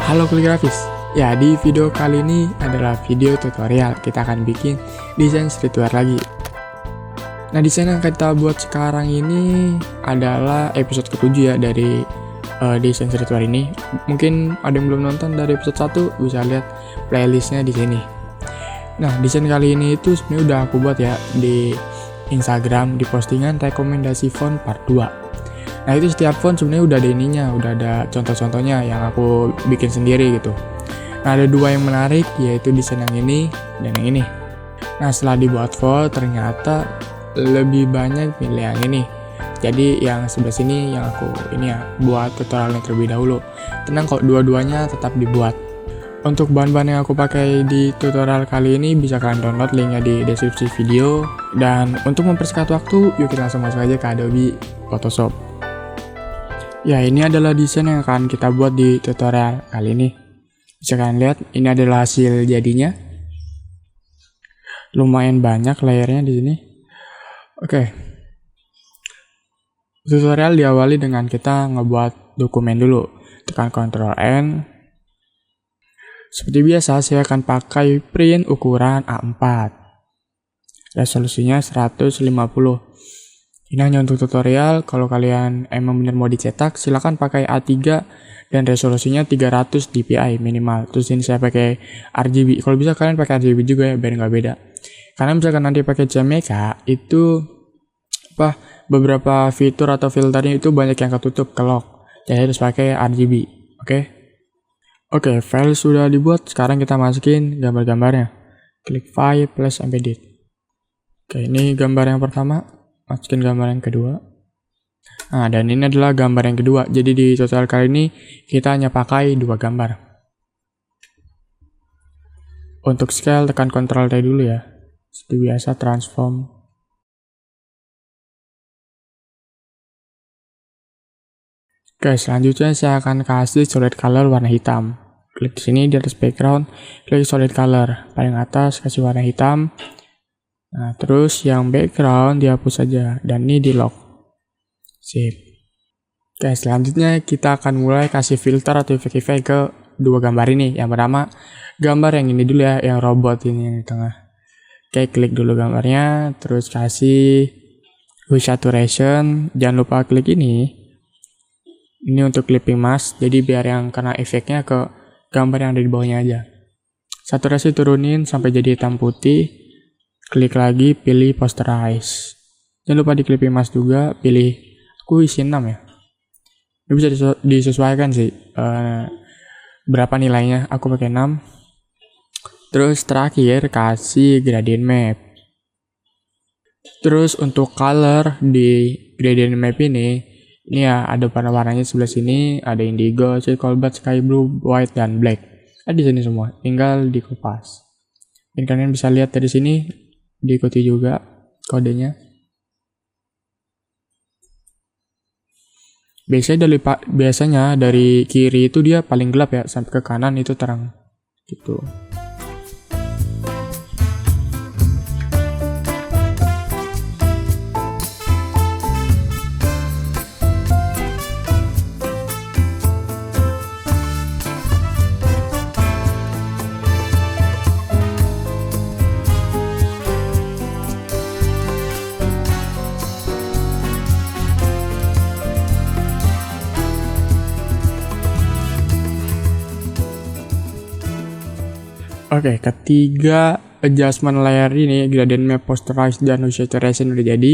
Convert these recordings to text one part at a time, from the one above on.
Halo kaligrafis. Ya, di video kali ini adalah video tutorial. Kita akan bikin desain streetwear lagi. Nah, desain yang kita buat sekarang ini adalah episode ke-7 ya dari desain streetwear ini. Mungkin ada yang belum nonton dari episode 1 bisa lihat playlistnya di sini. Nah, desain kali ini itu sebenarnya udah aku buat ya di Instagram di postingan rekomendasi font part 2. Nah, itu setiap font sebenarnya udah ada ininya, udah ada contoh-contohnya yang aku bikin sendiri gitu. Nah, ada dua yang menarik, yaitu desain yang ini dan yang ini. Nah, setelah dibuat font, ternyata lebih banyak pilih yang ini. Jadi yang sebelah sini yang aku ini ya, buat tutorialnya terlebih dahulu. Tenang kok, dua-duanya tetap dibuat. Untuk bahan-bahan yang aku pakai di tutorial kali ini bisa kalian download, linknya di deskripsi video. Dan untuk mempersingkat waktu, yuk kita langsung masuk aja ke Adobe Photoshop. Ya, ini adalah desain yang akan kita buat di tutorial kali ini. Bisa kalian lihat, ini adalah hasil jadinya. Lumayan banyak layernya di sini. Oke. Tutorial diawali dengan kita ngebuat dokumen dulu. Tekan Ctrl N. Seperti biasa, saya akan pakai print ukuran A4. Resolusinya 150. Ini hanya untuk tutorial. Kalau kalian emang benar mau dicetak, silakan pakai A3 dan resolusinya 300 dpi minimal. Terus ini saya pakai RGB. Kalau bisa kalian pakai RGB juga ya, biar nggak beda. Karena misalkan nanti pakai CMYK, itu beberapa fitur atau filternya itu banyak yang ketutup, kelok. Jadi harus pakai RGB. Oke, file sudah dibuat. Sekarang kita masukin gambar-gambarnya. Klik File plus Embedded. Oke, ini gambar yang pertama. Masukin gambar yang kedua. Nah, dan ini adalah gambar yang kedua. Jadi di tutorial kali ini kita hanya pakai 2 gambar. Untuk scale tekan Ctrl T dulu ya. Seperti biasa transform. Oke, selanjutnya saya akan kasih solid color warna hitam. Klik di sini di atas background, klik solid color. Paling atas kasih warna hitam. Nah, terus yang background dihapus saja dan ini di lock. Sip. Oke, selanjutnya kita akan mulai kasih filter atau efek-efek ke dua gambar ini. Yang pertama, gambar yang ini dulu ya, yang robot ini yang di tengah. Oke, klik dulu gambarnya, terus kasih hue saturation. Jangan lupa klik ini. Ini untuk clipping mask, jadi biar yang kena efeknya ke gambar yang ada di bawahnya aja. Saturasi turunin sampai jadi hitam putih. Klik lagi, pilih posterize. Jangan lupa di clipping mask juga, pilih, aku isi 6 ya. Ini bisa disesuaikan sih, berapa nilainya, aku pakai 6. Terus terakhir, kasih gradient map. Terus untuk color di gradient map ini ya ada warna-warnanya sebelah sini, ada indigo, cobalt, sky blue, white, dan black. Ada di sini semua, tinggal dikupas. Dan kalian bisa lihat dari sini, diikuti juga kodenya. Biasanya dari kiri itu dia paling gelap ya, sampai ke kanan itu terang gitu. Oke, ketiga adjustment layer ini, gradient map, posterize, dan hue saturation udah jadi.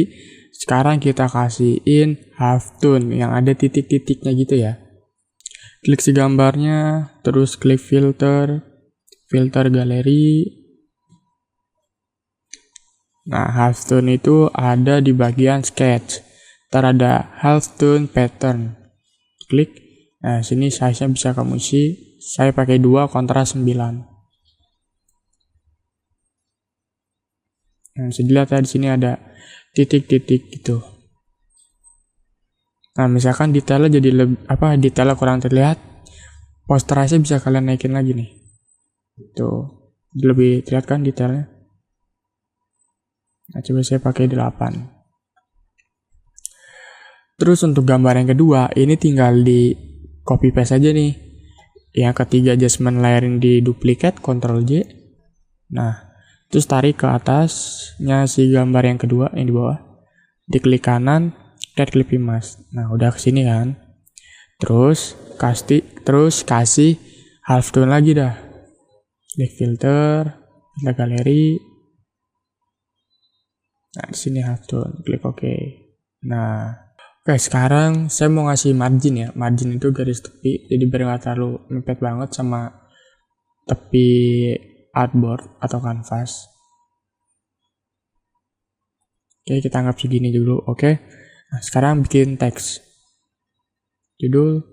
Sekarang kita kasihin half tone yang ada titik-titiknya gitu ya. Klik si gambarnya, terus klik filter galeri. Nah, half tone itu ada di bagian sketch. Ntar ada half tone pattern. Klik. Nah, sini size-nya bisa kamu isi. Saya pakai 2, kontras 9. Nah, bisa dilihat ya di sini ada titik-titik gitu. Nah, misalkan detailnya jadi detailnya kurang terlihat, posterize-nya bisa kalian naikin lagi nih. Tuh, lebih terlihat kan detailnya. Nah, coba saya pakai 8. Terus untuk gambar yang kedua, ini tinggal di copy paste aja nih. Yang ketiga adjustment layering di duplicate, Ctrl J. Nah, terus tarik ke atasnya si gambar yang kedua yang di bawah. Diklik kanan, right click image. Nah, udah kesini kan. Terus kasih half tone lagi dah. Klik filter galeri. Nah, di sini half tone, klik OK. Nah, oke, sekarang saya mau ngasih margin ya. Margin itu garis tepi, jadi biar nggak terlalu mepet banget sama tepi artboard atau kanvas. Oke, kita anggap segini dulu. Oke. Nah, sekarang bikin teks. Judul.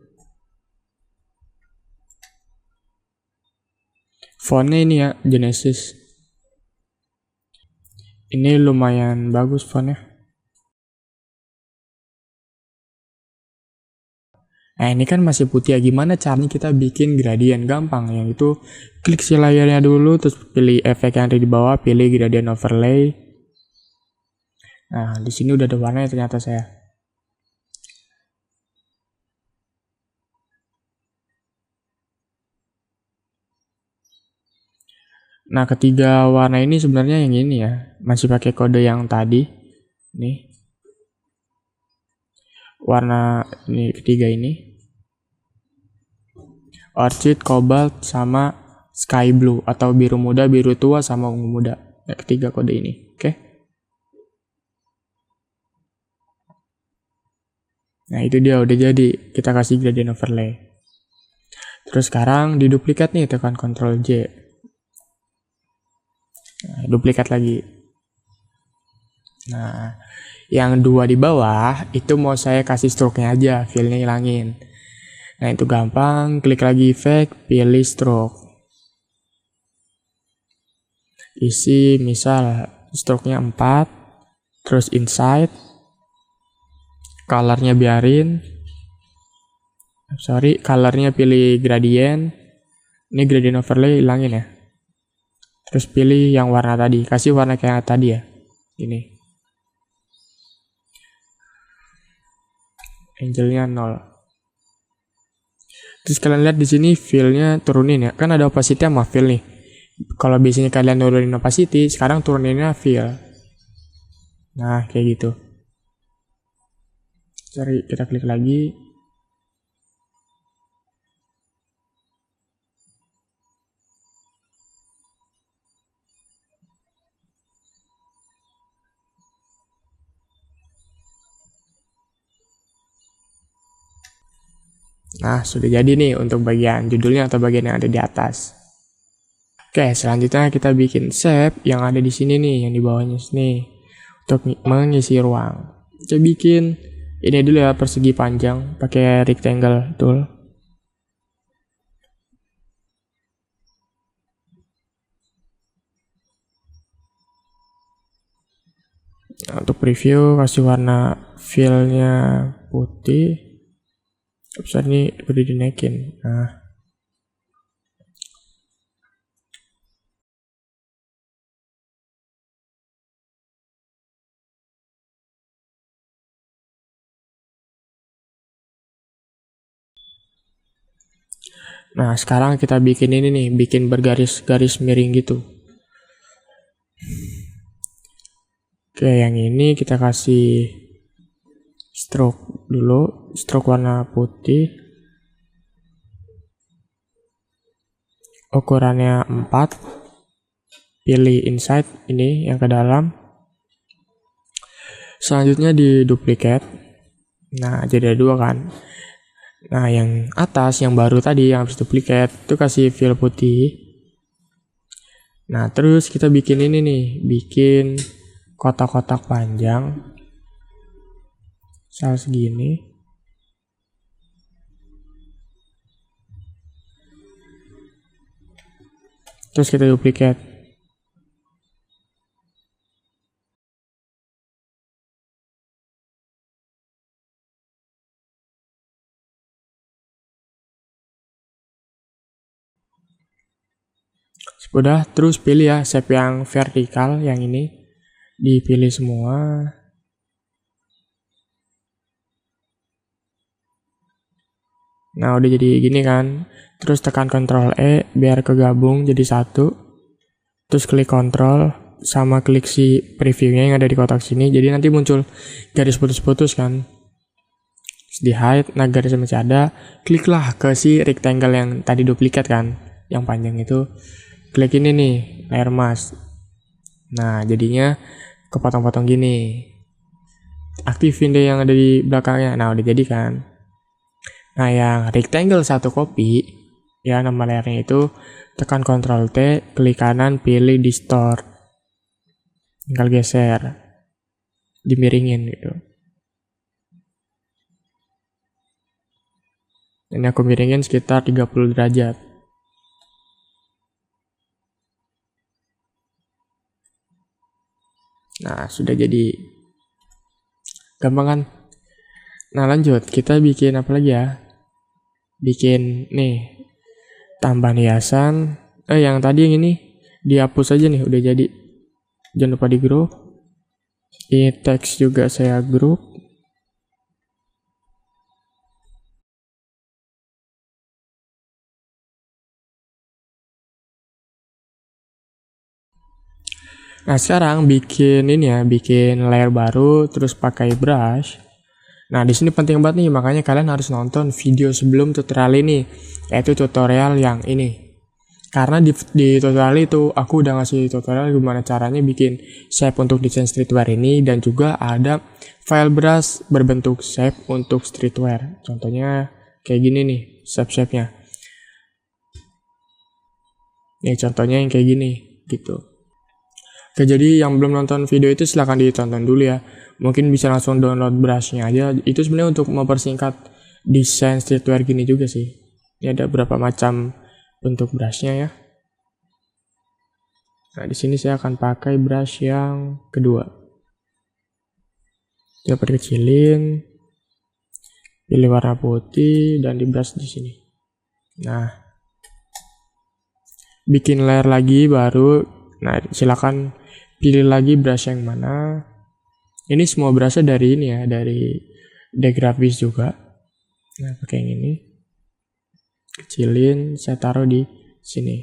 Fontnya ini ya, Genesis. Ini lumayan bagus fontnya. Nah, ini kan masih putih ya. Gimana caranya kita bikin gradient? Gampang. Yang itu klik si layernya dulu, terus pilih efek yang ada di bawah, pilih gradient overlay. Nah, di sini udah ada warnanya ternyata saya. Nah, ketiga warna ini sebenarnya yang ini ya, masih pakai kode yang tadi. Nih. Warna ini ketiga ini. Orchid, cobalt, sama sky blue atau biru muda, biru tua, sama ungu muda. Ya, ketiga kode ini. Oke. Nah, itu dia udah jadi. Kita kasih gradient overlay. Terus sekarang di duplikat nih, tekan Ctrl J. Nah, duplikat lagi. Nah, yang dua di bawah itu mau saya kasih stroke-nya aja, fill-nya hilangin. Nah, itu gampang, klik lagi efek, pilih stroke. Isi misal stroke-nya 4, terus inside, color-nya biarin. Color-nya pilih gradient. Ini gradient overlay hilangin ya. Terus pilih yang warna tadi, kasih warna kayak tadi ya. Ini. Angle-nya 0. Terus kalian lihat di sini fill-nya turunin ya. Kan ada opacity sama fill nih. Kalau biasanya kalian turunin opacity, sekarang turuninnya fill. Nah, kayak gitu. Kita klik lagi. Nah, sudah jadi nih untuk bagian judulnya atau bagian yang ada di atas. Oke, selanjutnya kita bikin shape yang ada di sini nih, yang di bawahnya sini. Untuk mengisi ruang. Kita bikin ini dulu ya, persegi panjang, pakai rectangle tool. Nah, untuk preview, kasih warna fill-nya putih. Besar ini udah dinaikin. Nah, sekarang kita bikin ini nih, bikin bergaris-garis miring gitu. Oke, yang ini kita kasih stroke dulu, stroke warna putih. Ukurannya 4. Pilih inside ini yang ke dalam. Selanjutnya di duplicate. Nah, jadi ada dua kan. Nah, yang atas yang baru tadi yang habis duplicate itu kasih fill putih. Nah, terus kita bikin ini nih, bikin kotak-kotak panjang. Misal segini. Terus kita duplicate. Sudah, terus pilih ya shape yang vertikal yang ini. Dipilih semua. Nah, udah jadi gini kan. Terus tekan Ctrl E biar kegabung jadi satu. Terus klik Ctrl sama klik si previewnya yang ada di kotak sini. Jadi nanti muncul garis putus-putus kan. Terus di hide, nah garisnya masih ada. Kliklah ke si rectangle yang tadi duplikat kan. Yang panjang itu. Klik ini nih, layer mask. Nah, jadinya kepotong-potong gini. Aktifin deh yang ada di belakangnya. Nah, udah jadi kan. Nah, yang rectangle satu copy, ya nama layarnya itu, tekan Ctrl T, klik kanan, pilih distort. Tinggal geser. Dimiringin gitu. Ini aku miringin sekitar 30 derajat. Nah, sudah jadi. Gampang kan? Nah, lanjut. Kita bikin apa lagi ya? Bikin nih tambahan hiasan. Yang tadi yang ini dihapus aja nih, udah jadi. Jangan lupa di group. Ini teks juga saya group. Nah, sekarang bikin ini ya, bikin layer baru terus pakai brush. Nah, di sini penting banget nih, makanya kalian harus nonton video sebelum tutorial ini, yaitu tutorial yang ini. Karena di tutorial itu aku udah ngasih tutorial gimana caranya bikin shape untuk desain streetwear ini, dan juga ada file brush berbentuk shape untuk streetwear. Contohnya kayak gini nih, shape-shape-nya. Nih contohnya yang kayak gini, gitu. Oke, jadi yang belum nonton video itu silahkan ditonton dulu ya. Mungkin bisa langsung download brushnya aja. Itu sebenarnya untuk mempersingkat desain streetwear gini juga sih. Ini ada berapa macam bentuk brushnya ya. Nah, di sini saya akan pakai brush yang kedua. Kita perkecilin, pilih warna putih dan di brush di sini. Nah, bikin layer lagi baru. Nah, silakan pilih lagi brush yang mana. Ini semua brushnya dari ini ya, dari Degraphics juga. Nah, pakai yang ini. Kecilin, saya taruh di sini.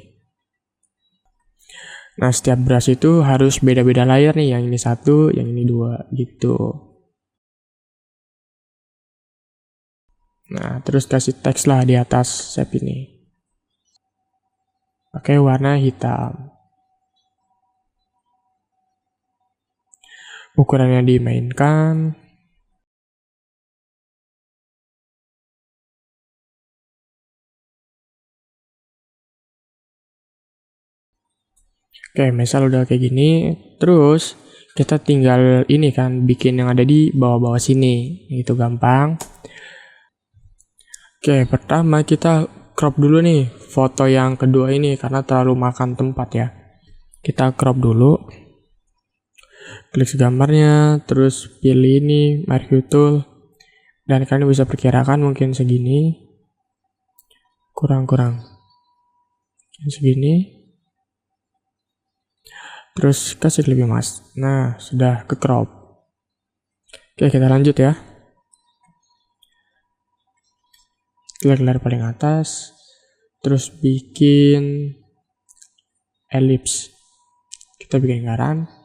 Nah, setiap brush itu harus beda-beda layer nih. Yang ini satu, yang ini dua, gitu. Nah, terus kasih teks lah di atas shape ini. Pakai warna hitam. Ukurannya dimainkan. Oke, misal udah kayak gini, terus kita tinggal ini kan, bikin yang ada di bawah-bawah sini. Itu gampang. Oke, pertama kita crop dulu nih foto yang kedua ini, karena terlalu makan tempat ya. Kita crop dulu. Klik segambarnya, terus pilih ini, Marquee Tool. Dan kalian bisa perkirakan mungkin segini. Kurang-kurang. Segini. Terus kasih lebih mas. Nah, sudah ke crop. Oke, kita lanjut ya. Klik layer paling atas. Terus bikin ellipse. Kita bikin lingkaran.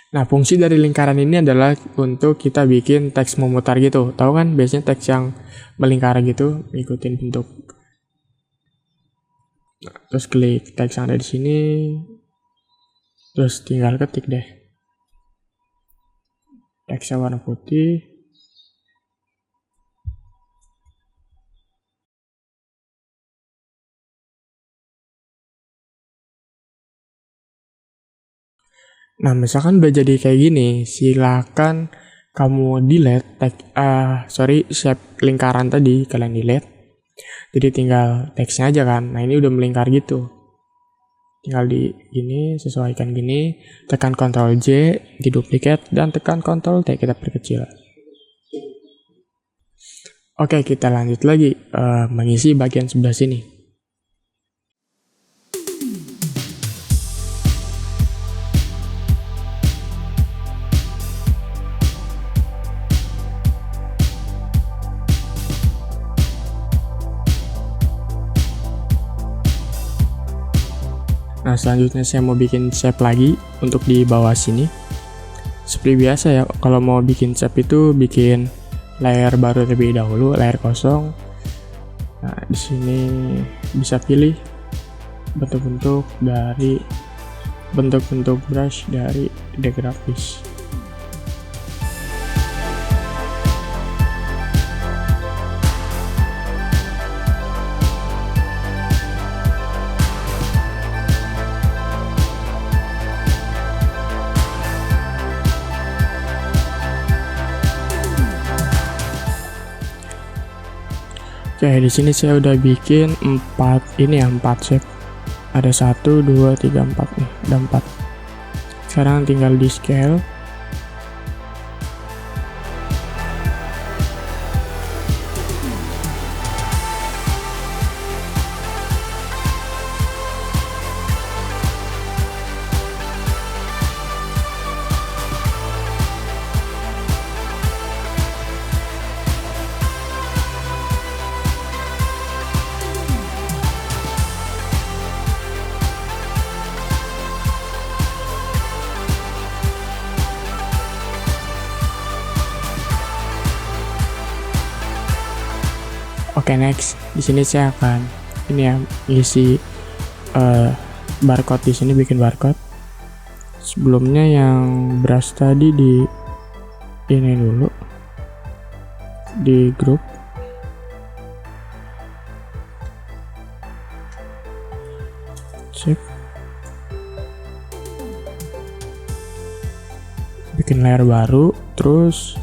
Nah, fungsi dari lingkaran ini adalah untuk kita bikin teks memutar gitu. Tahu kan, biasanya teks yang melingkar gitu, ikutin bentuk. Nah, terus klik teks yang ada di sini. Terus tinggal ketik deh. Teksnya warna putih. Nah, misalkan udah jadi kayak gini, silakan kamu delete shape lingkaran tadi, kalian delete. Jadi tinggal teksnya aja kan. Nah, ini udah melingkar gitu. Tinggal di gini, sesuaikan gini, tekan Ctrl J, diduplikat, dan tekan Ctrl T, kita perkecil. Oke, kita lanjut lagi mengisi bagian sebelah sini. Nah, selanjutnya saya mau bikin shape lagi untuk di bawah sini. Seperti biasa ya, kalau mau bikin shape itu bikin layer baru terlebih dahulu, layer kosong. Nah, di sini bisa pilih bentuk-bentuk brush dari The Graphics. Oke, di sini saya udah bikin 4 shape. Ada 1, 2, 3, 4 nih, ada 4. Sekarang tinggal di scale. Oke, next. Di sini saya akan isi barcode di sini, bikin barcode. Sebelumnya yang brush tadi di ini dulu di grup. Sip. Bikin layer baru, terus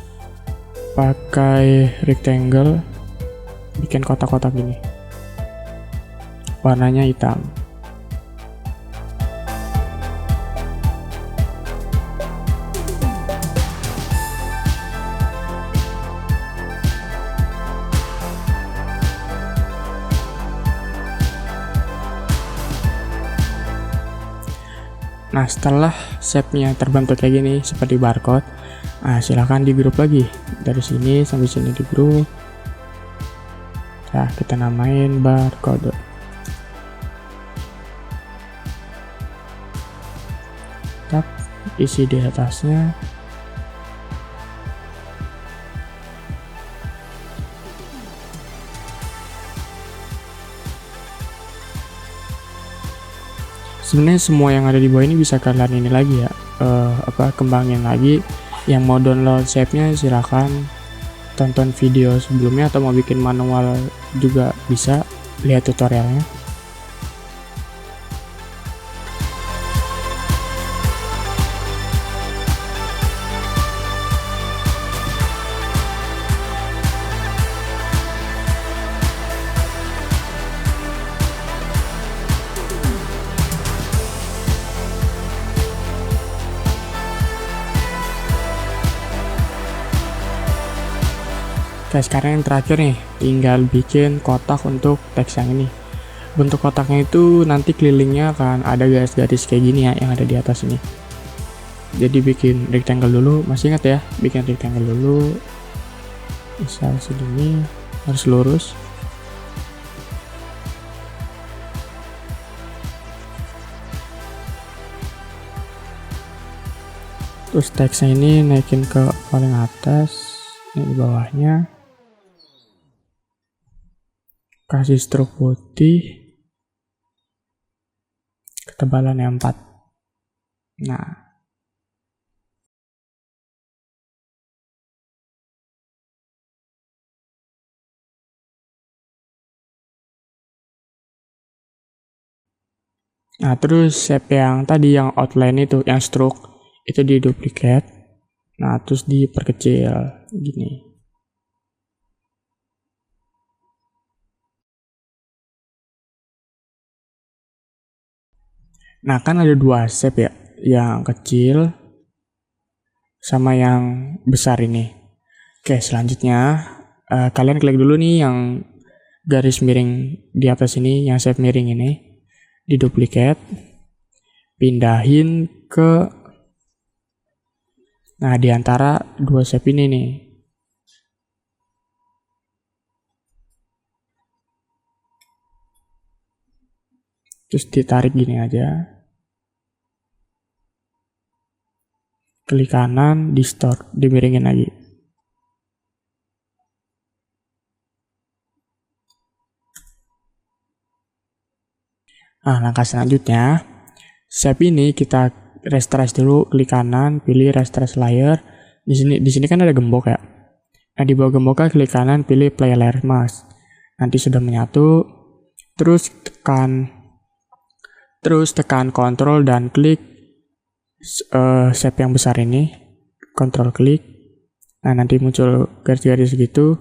pakai rectangle, bikin kotak-kotak gini, warnanya hitam. Nah, setelah shape-nya terbentuk kayak gini seperti barcode, nah silahkan di grup lagi dari sini sampai sini di grup. Nah, kita namain barcode. Tap, isi di atasnya. Sebenarnya semua yang ada di bawah ini bisa kalian ini lagi ya, kembangin lagi. Yang mau download shape-nya silahkan tonton video sebelumnya, atau mau bikin manual juga bisa, lihat tutorialnya. Oke, sekarang yang terakhir nih, tinggal bikin kotak untuk teks yang ini. Bentuk kotaknya itu nanti kelilingnya akan ada garis-garis kayak gini ya, yang ada di atas ini. Jadi bikin rectangle dulu, masih ingat ya, bikin rectangle dulu. Misal segini, harus lurus. Terus teksnya ini naikin ke paling atas, ini di bawahnya. Kasih stroke putih, ketebalan yang 4. Nah, terus shape yang tadi, yang outline itu, yang stroke, itu di duplicate. Nah, terus diperkecil gini. Nah, kan ada 2 shape ya, yang kecil sama yang besar ini. Oke, selanjutnya kalian klik dulu nih yang garis miring di atas ini, yang shape miring ini, di duplicate, pindahin ke, nah di antara 2 shape ini nih. Terus ditarik gini aja. klik kanan, distort, dimiringin lagi. Nah, langkah selanjutnya, shape ini kita resize dulu, klik kanan, pilih resize layer. Di sini kan ada gembok ya. Nah, di bawah gemboknya klik kanan, pilih play layer mask. Nanti sudah menyatu, terus tekan Ctrl dan klik shape yang besar ini, Ctrl klik. Nah, nanti muncul garis-garis gitu.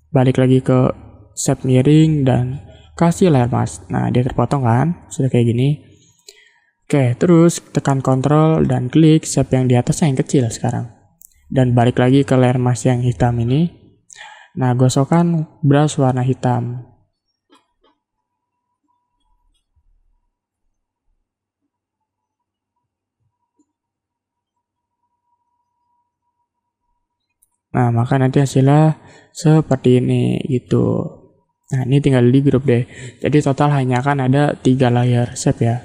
Balik lagi ke shape miring dan kasih layer mask. Nah, dia terpotong kan, sudah kayak gini. Oke, terus tekan Ctrl dan klik shape yang di atasnya yang kecil sekarang. Dan balik lagi ke layer mask yang hitam ini. Nah, gosokkan brush warna hitam. Nah, maka nanti hasilnya seperti ini gitu. Nah, ini tinggal di grup deh. Jadi total hanya akan ada 3 layer shape ya.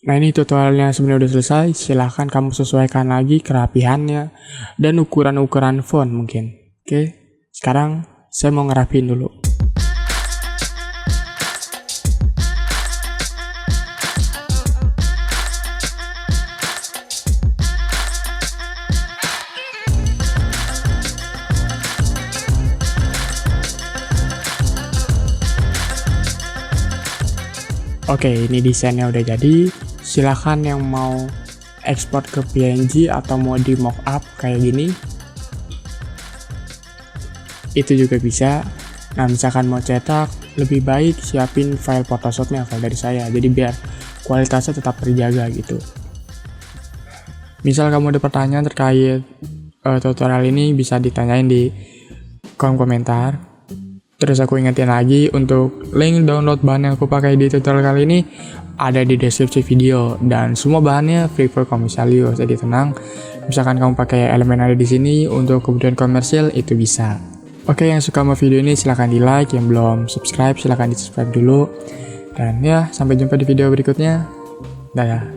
Nah, ini tutorialnya sebenarnya udah selesai. Silahkan kamu sesuaikan lagi kerapihannya dan ukuran-ukuran font mungkin. Oke, sekarang saya mau ngerapiin dulu. Oke, ini desainnya udah jadi. Silahkan yang mau ekspor ke PNG atau mau di mockup kayak gini, itu juga bisa. Nah, misalkan mau cetak, lebih baik siapin file Photoshopnya kalau dari saya, jadi biar kualitasnya tetap terjaga gitu. Misal kamu ada pertanyaan terkait tutorial ini, bisa ditanyain di kolom komentar. Terus aku ingetin lagi, untuk link download bahan yang aku pakai di tutorial kali ini ada di deskripsi video, dan semua bahannya free for commercial use, jadi tenang. Misalkan kamu pakai elemen ada di sini untuk kebutuhan komersil, itu bisa. Oke, yang suka sama video ini silahkan di like, yang belum subscribe silahkan di subscribe dulu. Dan ya, sampai jumpa di video berikutnya. Dadah.